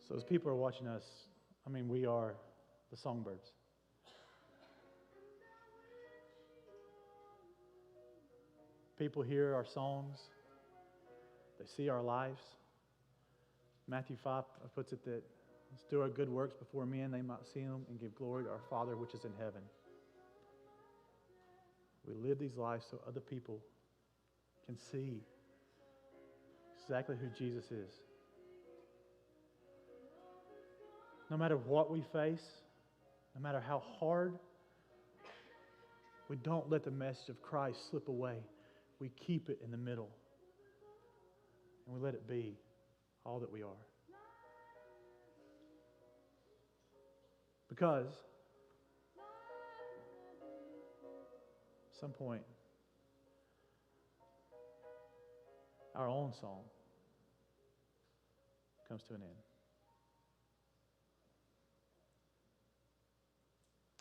F: So as people are watching us, I mean, we are the songbirds. People hear our songs. They see our lives. Matthew 5 puts it that let's do our good works before men, they might see them and give glory to our Father which is in heaven. We live these lives so other people can see exactly who Jesus is. No matter what we face, no matter how hard, we don't let the message of Christ slip away. We keep it in the middle. And we let it be all that we are. Because at some point, our own song comes to an end.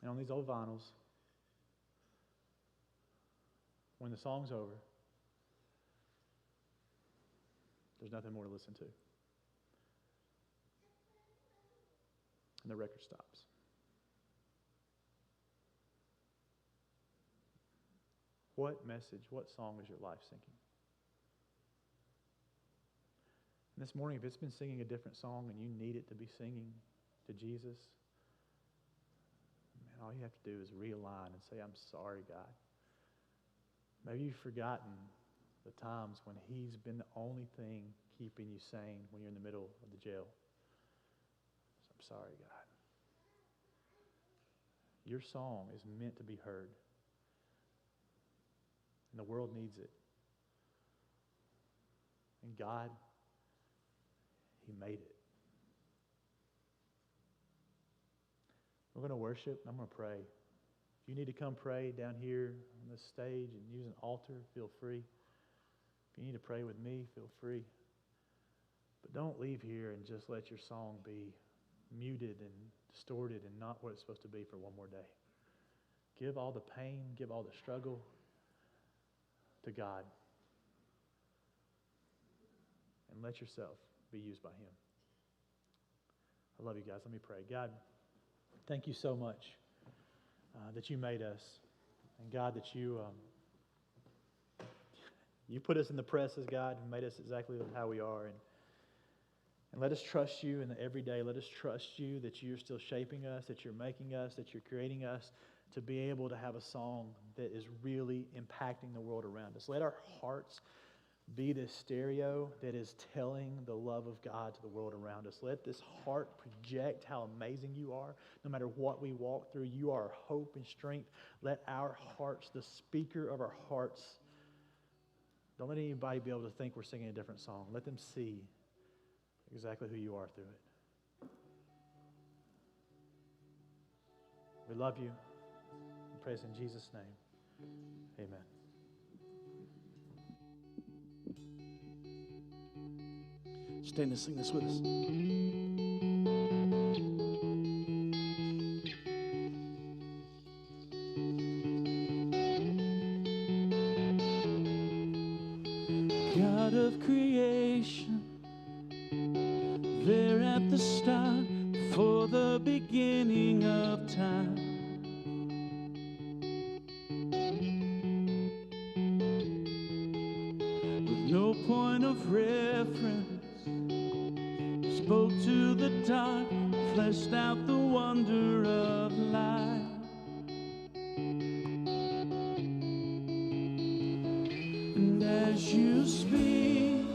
F: And on these old vinyls, when the song's over, there's nothing more to listen to. And the record stops. What message, what song is your life singing? And this morning, if it's been singing a different song and you need it to be singing to Jesus, man, all you have to do is realign and say, I'm sorry, God. Maybe you've forgotten the times when He's been the only thing keeping you sane when you're in the middle of the jail. So I'm sorry, God. Your song is meant to be heard. And the world needs it. And God, He made it. We're going to worship, and I'm going to pray. If you need to come pray down here on this stage and use an altar, feel free. If you need to pray with me, feel free. But don't leave here and just let your song be muted and distorted and not what it's supposed to be for one more day. Give all the pain, give all the struggle to God. And let yourself be used by Him. I love you guys. Let me pray. God, thank you so much that you made us. And God, that you put us in the presses, God, and made us exactly how we are. And And let us trust you in the everyday. Let us trust you that you're still shaping us, that you're making us, that you're creating us to be able to have a song that is really impacting the world around us. Let our hearts be the stereo that is telling the love of God to the world around us. Let this heart project how amazing you are. No matter what we walk through, you are our hope and strength. Let our hearts, the speaker of our hearts, don't let anybody be able to think we're singing a different song. Let them see exactly who you are through it. We love you. We praise in Jesus' name. Amen.
A: Stand and sing this with us. God of creation, there at the start, before the beginning of time. With no point of reference, spoke to the dark, fleshed out the wonder of life. And as you speak,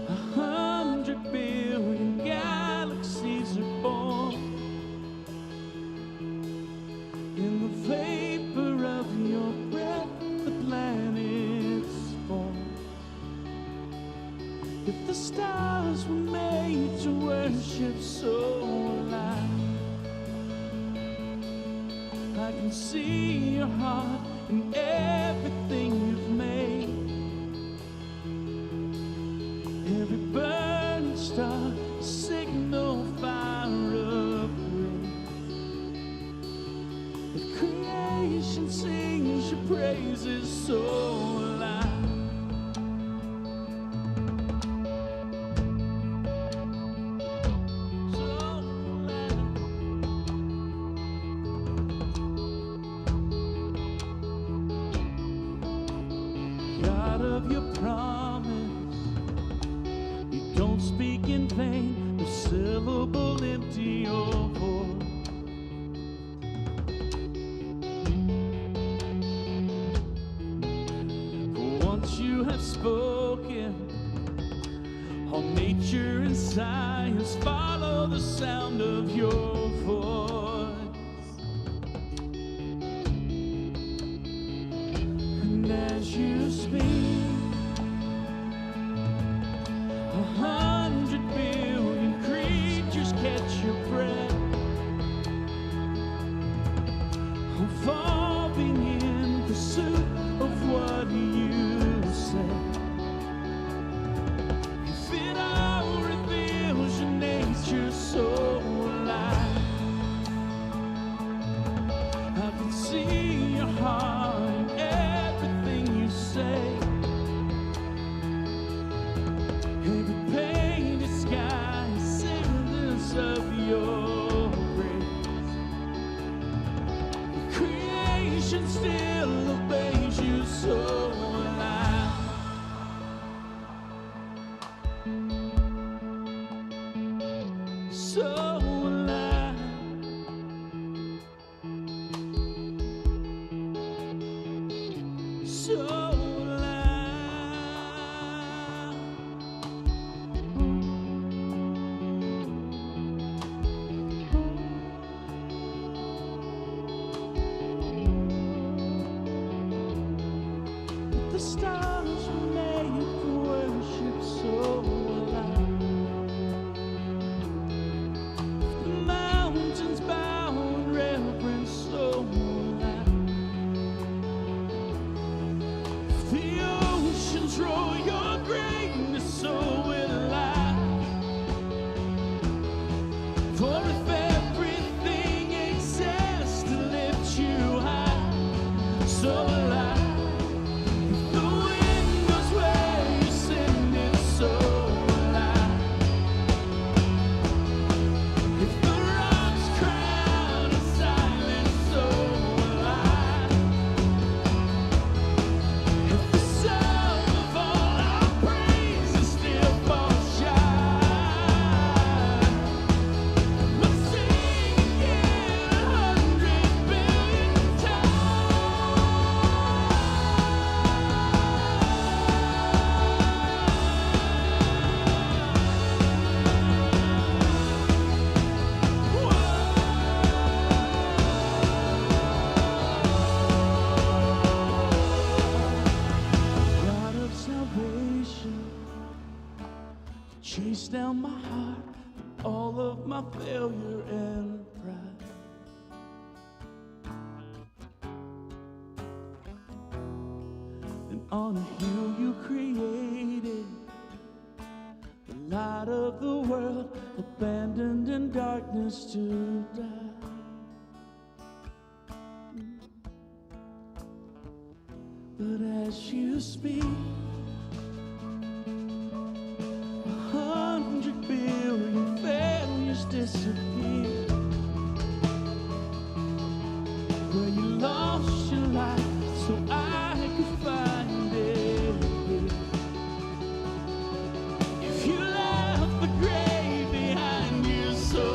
A: 100 billion galaxies are born. In the vapor of your breath, the planets form. If the stars were made to worship so alive, I can see your heart in everything you've made. Every burning star, a signal fire of grace. If creation sings your praises so alive, God of your promise, you don't speak in vain, no syllable empty or void. For once you have spoken, all nature and science follow the sound of your voice. And as you speak, 100 billion creatures catch your breath, evolving in pursuit of what you said. If it all reveals your nature so alive, I can see your heart in everything you say. Every painted sky is evidence of your grace. Creation still obeys you so alive. So alive. So alive. The stars were made for worship so alive. The mountains bow in reverence so alive. The oceans roar your greatness so alive. For if everything exists to lift you high, so alive. The wind goes where you send it so alive. If the rocks cry out in silence so alive. If the sum of all our chase down my heart, all of my failure and pride. And on a hill you created, the light of the world, abandoned in darkness to die. But as you speak, 100 billion failures disappear. Where you lost your life so I could find it. If you left the grave behind you so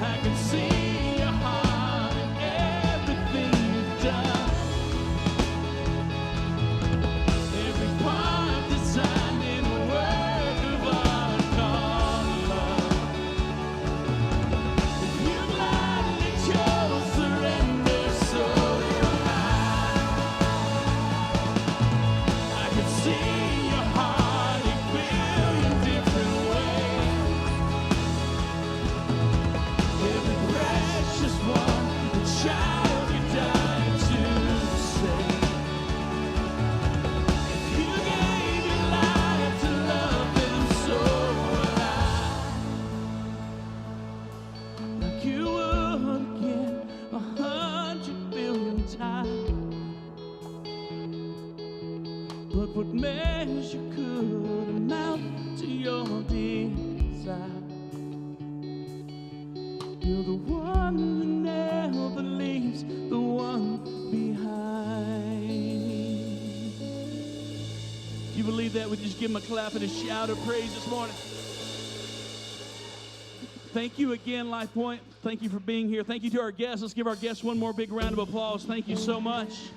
A: I can see your heart and everything you've done. Every part designed in a work of art called love. If you gladly chose surrender so I could see your heart a billion different ways. Every precious one, the child you died to save. If you gave your life to love them so like you would again 100 billion times. But what measure could amount to your desire? You're the one who never leaves the one behind. If you believe that, would you just give him a clap and a shout of praise this morning? Thank you again, Lifepoint. Thank you for being here. Thank you to our guests. Let's give our guests one more big round of applause. Thank you so much.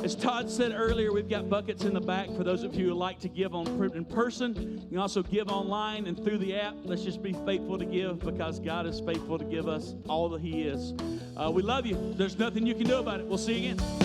A: As Todd said earlier, we've got buckets in the back for those of you who like to give in person. You can also give online and through the app. Let's just be faithful to give because God is faithful to give us all that He is. We love you. There's nothing you can do about it. We'll see you again.